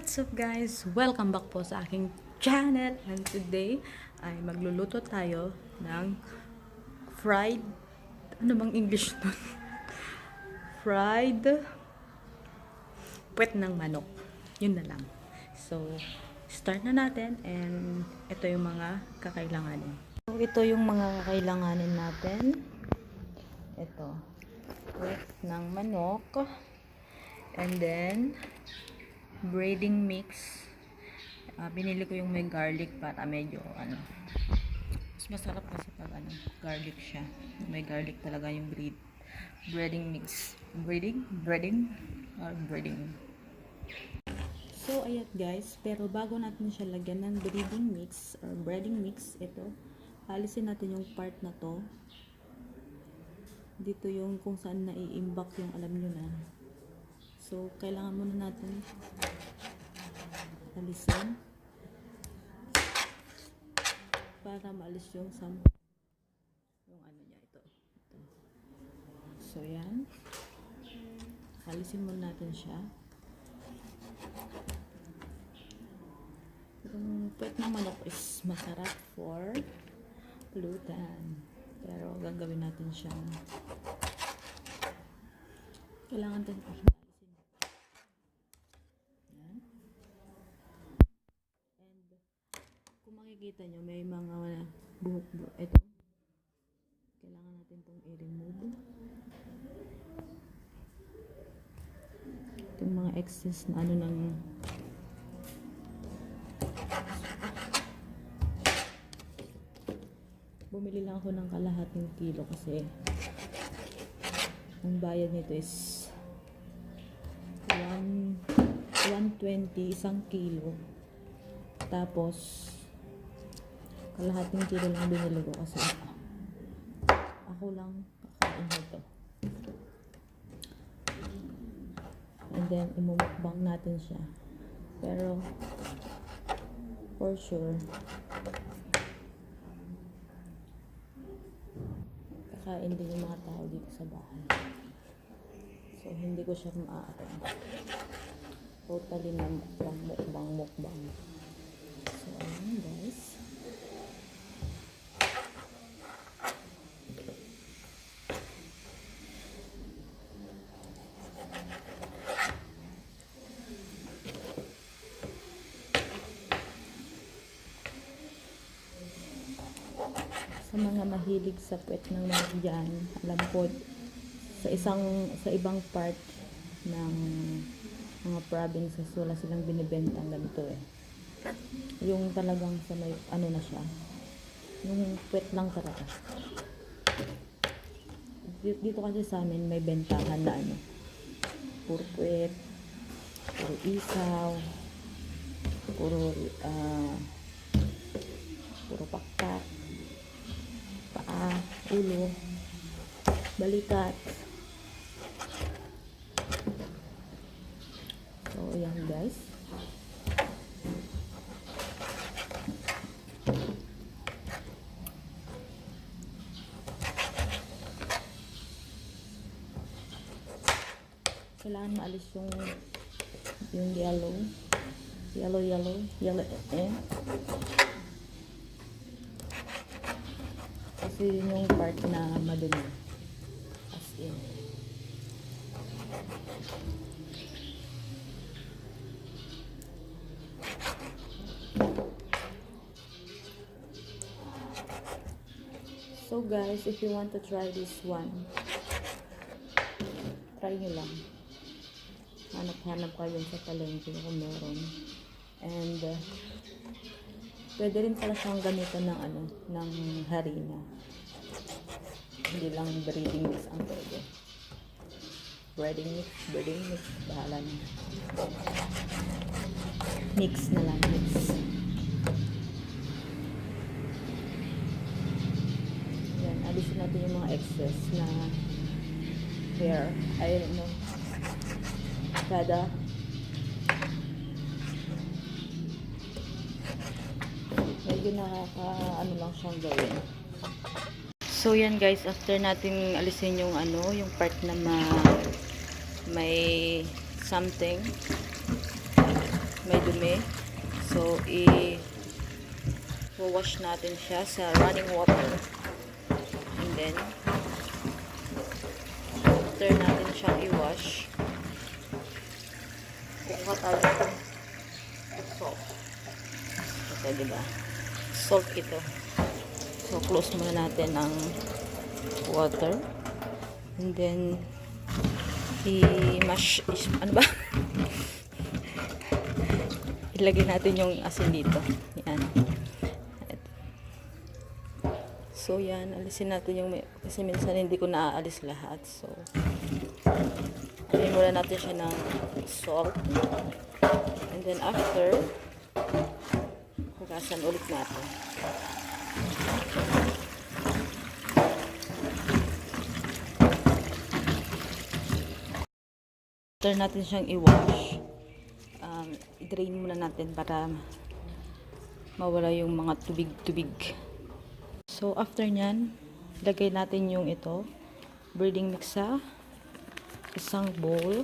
What's up guys? Welcome back po sa aking channel, and today ay magluluto tayo ng fried, ano bang English nun? Fried puwet ng manok. Yun na lang. So, start na natin, and ito yung mga kakailanganin. So, ito yung mga kakailanganin natin. Ito, puwet ng manok, and then breading mix. Binili ko yung may garlic para medyo mas masarap kasi pag garlic siya. May garlic talaga yung breading mix. Breading. So ayan guys, pero bago natin siya lagyan ng breading mix or breading mix, ito, alisin natin yung part na to. Dito yung kung saan naiimbak yung alam nyo na. So, kailangan muna natin alisin para maalis yung ano niya, ito. So, yan. Alisin muna natin siya. Yung puwet ng manok is masarap for pulutan. Pero, gagawin natin siyang kailangan natin kung makikita nyo, may mga buhok-buhok. Ito. Kailangan natin itong i-remove. Itong mga excess na ng bumili lang ako ng kalahating kilo kasi ang bayad nito is 120 isang kilo. Tapos kalahating kilo lang binili ko kasi ako lang kakain nito. And then imumukbang natin siya. Pero for sure kakain din yung mga tao dito sa bahay. So hindi ko siya totally na mukbang. So ayan guys. Sa mga mahilig sa puwet ng manok dyan, alam ko sa ibang part ng mga provinces wala silang binibentang ganito yung talagang sa may na siya, yung puwet lang talaga. Dito kasi sa amin may bentahan na puro puwet, puro isaw, puro pakpak, paa, ulo, balikat. So ayan guys, kailangan maalis yung yellow kasi yun yung part na madumi, as in. So guys, if you want to try this one, try nyo lang. Hanap kayo sa palengke kung meron. And pwede rin pala siyang gamitan ng harina. Hindi lang breading mix ang pwede. Breading mix, bahala na. Mix na lang, mix. Yan, alisin natin yung mga excess na hair. I don't know. Kada medyo lang siyang gawin. So yan guys, after natin alisin yung yung part na may something, may dumi. So, wash natin siya sa running water. And then, after natin siyang i-wash, kukuha tayo ito. Salt. Ito, diba? Salt ito. So, close muna natin ang water. And then, i-mash, ano ba? Ilagay natin yung asin dito. Yan. So, yan. Alisin natin yung, kasi minsan hindi ko naaalis lahat. So, mula natin siya ng salt. And then, after, hugasan ulit natin. After natin siyang i-wash, i-drain muna natin para mawala yung mga tubig-tubig. So, after nyan, lagay natin yung ito, breading mix sa isang bowl.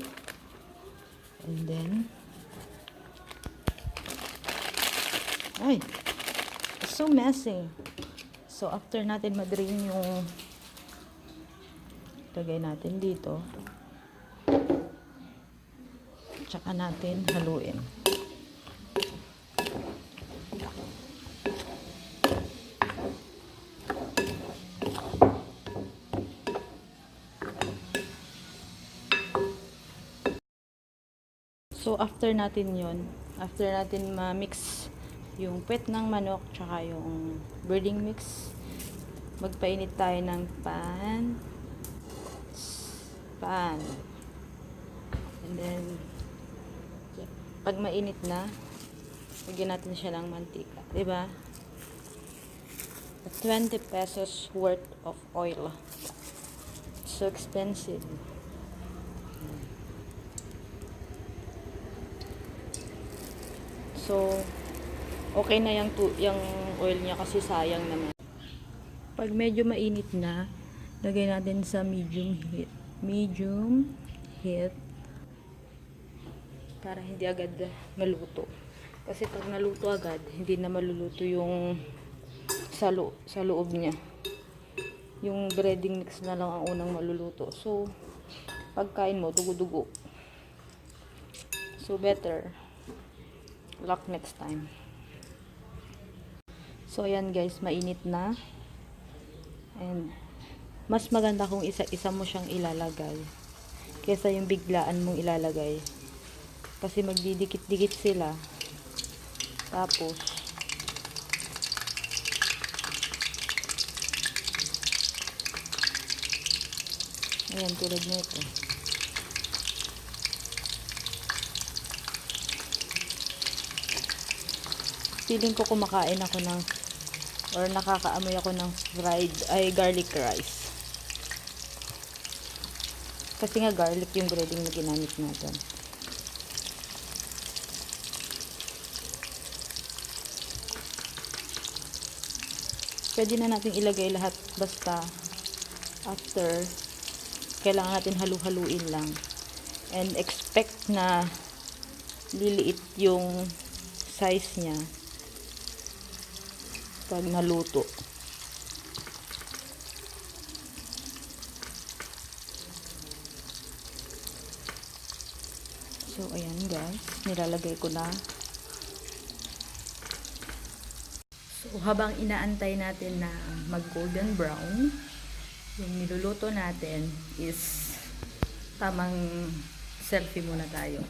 And then, ay, it's so messy. So, after natin ma-drain yung, lagay natin dito. Tsaka natin haluin. So, after natin yun, after natin ma-mix yung puwet ng manok tsaka yung breading mix, magpainit tayo ng pan. And then, pag mainit na, lagyan natin siya ng mantika. Diba? 20 pesos worth of oil. So expensive. So, okay na yung oil niya kasi sayang naman. Pag medyo mainit na, lagay natin sa medium heat para hindi agad maluto. Kasi pag naluto agad, hindi na maluluto yung sa loob niya. Yung breading mix na lang ang unang maluluto. So, pagkain mo, dugo-dugo. So, better luck next time. So, ayan guys, mainit na. And, mas maganda kung isa-isa mo siyang ilalagay kaysa yung biglaan mong ilalagay. Kasi magdidikit-dikit sila. Tapos, ayan, tulad nito. Feeling ko kumakain ako ng or nakakaamoy ako ng garlic rice. Kasi nga garlic yung breading na ginamit natin. Pwede na natin ilagay lahat, basta after kailangan natin halu-haluin lang. And expect na liliit yung size niya pag naluto. So, ayan guys, nilalagay ko na. So, habang inaantay natin na mag golden brown, yung niluluto natin is tamang selfie muna tayo.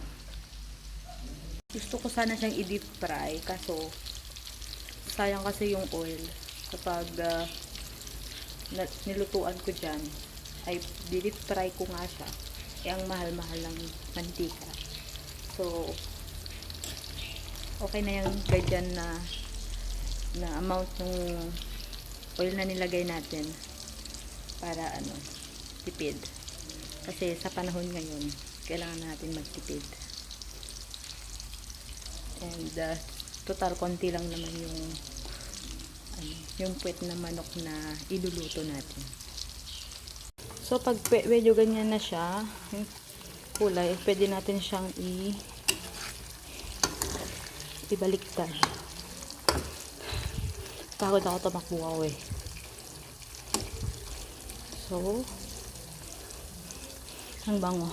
Gusto ko sana siyang i-deep fry, kaso sayang kasi yung oil. Kapag nilutuan ko dyan, ay deep fry ko nga siya. Ang mahal-mahal ng mantika. So, okay na yung ganyan na amount ng oil na nilagay natin para tipid. Kasi sa panahon ngayon, kailangan natin magtipid. And total konti lang naman yung puwet na manok na iluluto natin. So pag medyo ganyan na siya, yung kulay, pwede natin siyang Ibaliktad. Takot ako tumakbo eh. So, ang bango.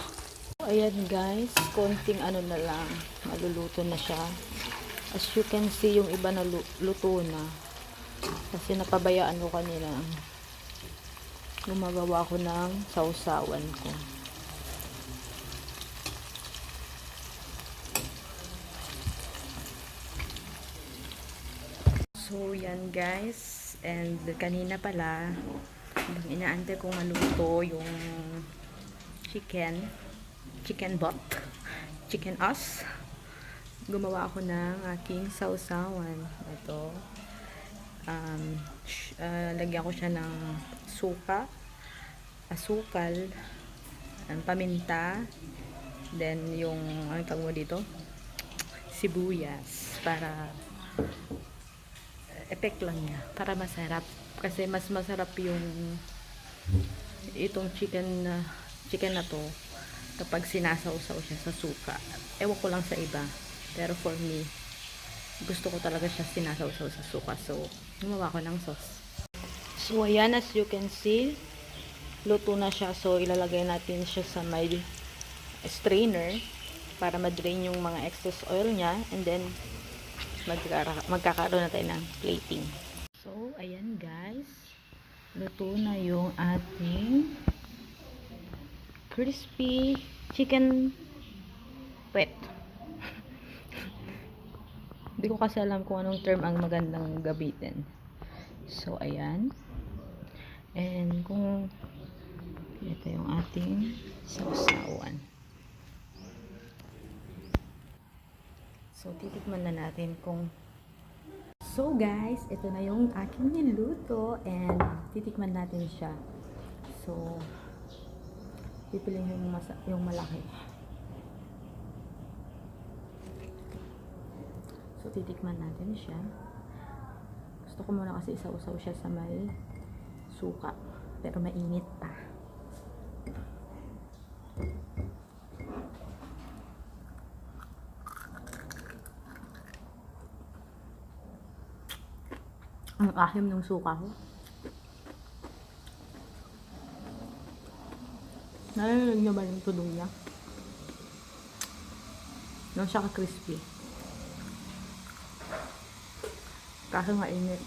Ayan guys, konting ano na lang, maluluto na siya. As you can see, yung iba na luto na. Kasi napabayaan ko kanina. Gumagawa ko ng sausawan ko. So, yan guys. And kanina pala, inaantay kong maluto yung chicken butt, chicken us. Gumawa ako ng aking sausawan. Ito. Lagyan ko siya ng suka, asukal, paminta, then yung, ano tawag mo dito? Sibuyas. Para effect lang niya. Para masarap. Kasi mas masarap yung itong chicken na to kapag sinasawsaw siya sa suka. Ewan ko lang sa iba. Pero for me, gusto ko talaga siya sinasawsaw sa suka. So, gumawa ko ng sauce. So, ayan, as you can see, luto na siya. So, ilalagay natin siya sa may strainer para ma-drain yung mga excess oil niya. And then, magkakaroon na tayo ng plating. So, ayan guys. Luto na yung ating crispy chicken pwet. Hindi ko kasi alam kung anong term ang magandang gamitin. So, ayan. And kung ito yung ating sausawan. So, titikman na natin kung... So, guys, ito na yung aking niluto and titikman natin siya. So, pipiliin yung malaki. So, titikman natin siya. Gusto ko muna kasi isaw-saw siya sa may suka. Pero mainit pa. Ang asim ng suka ko. Narinig nyo ba yung tunog niya? Nung siya ka-crispy. Kaso mainit.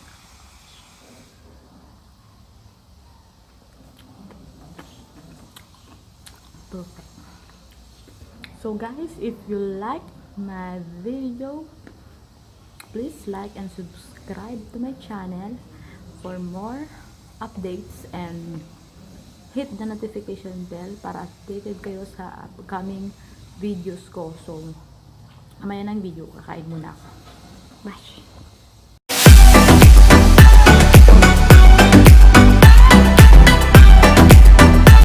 Perfect. So guys, if you like my video, please like and subscribe to my channel for more updates and hit the notification bell para updated kayo sa upcoming videos ko. So, mamaya ng video, kakain muna ako. Bye!